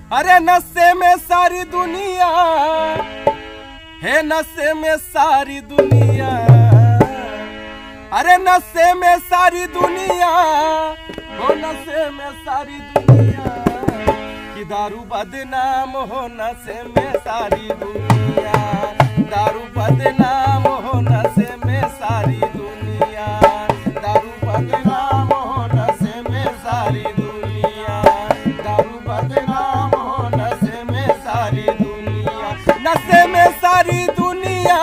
अरे नशे में सारी दुनिया है, नशे में सारी दुनिया, अरे नशे में सारी दुनिया हो, नशे में सारी दुनिया कि दारू बदनाम हो, नशे में सारी दुनिया, दारू बदनाम हो, नशे में सारी दुनिया, दारू बदनाम हो, नशे में सारी दुनिया, दारू बदनाम हो, नशे में सारी दुनिया, नशे में सारी दुनिया,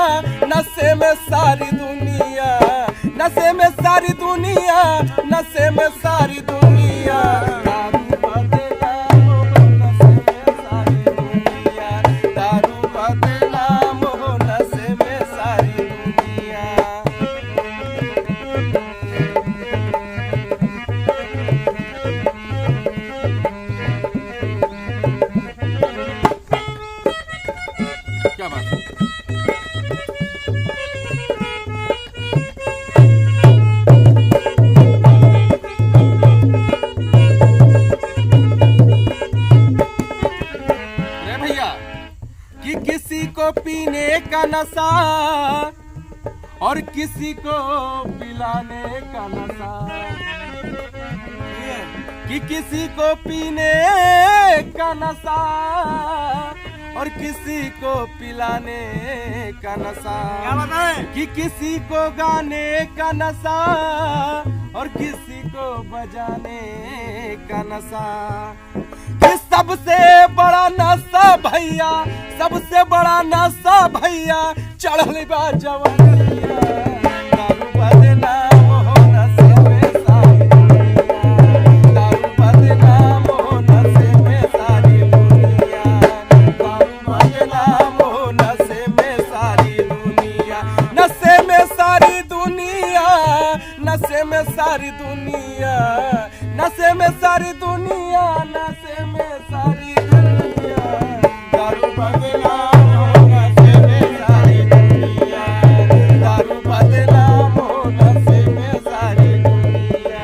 नशे में सारी दुनिया, नशे में सारी दुनिया, नशे में सारी दुनिया, दारू बदनाम हो, नशे में सारी दुनिया, दारू बदनाम हो, नशे में सारी दुनिया। क्या बात है? कि किसी को पीने का नशा और किसी को पिलाने का नशा, कि किसी को पीने का नशा और किसी को पिलाने का नशा, कि किसी को गाने का नशा और किसी को बजाने का नशा, कि सबसे बड़ा नशा भैया, सबसे बड़ा नशा भैया चढ़ल बा जवानिया, दारू बदनाम हो, नशे में सारी दुनिया, दारू बदनाम हो, नशे में सारी दुनिया, दारू बदनाम हो, नशे में सारी दुनिया, नशे में सारी दुनिया, नशे में सारी दुनिया, नशे में सारी दुनिया, नशे में सारी दुनिया, दारू बदनाम हो, नशे में सारी दुनिया, दारू बदनाम हो, नशे में सारी दुनिया।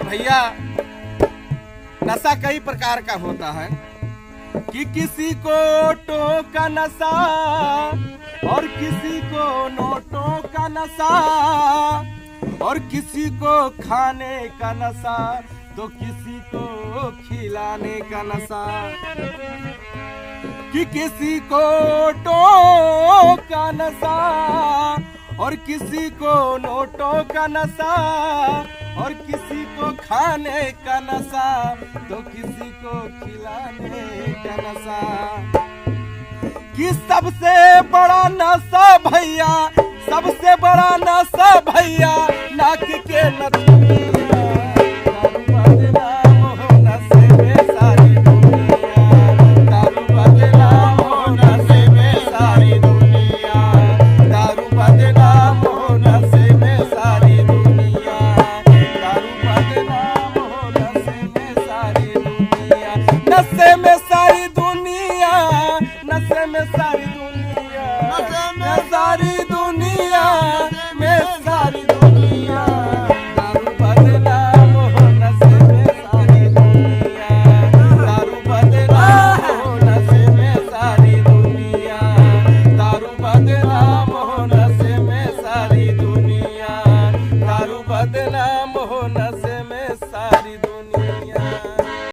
भैया नशा कई प्रकार का होता है, कि किसी को ऑटो का नशा और किसी को नोटों का नशा और किसी को खाने का नशा तो किसी को खिलाने का नशा, कि किसी को ऑटो का नशा और किसी को नोटों का नशा और किसी को खाने का नशा तो किसी को खिलाने का नशा, कि सबसे बड़ा नशा भैया, सबसे बड़ा नशा भैया ना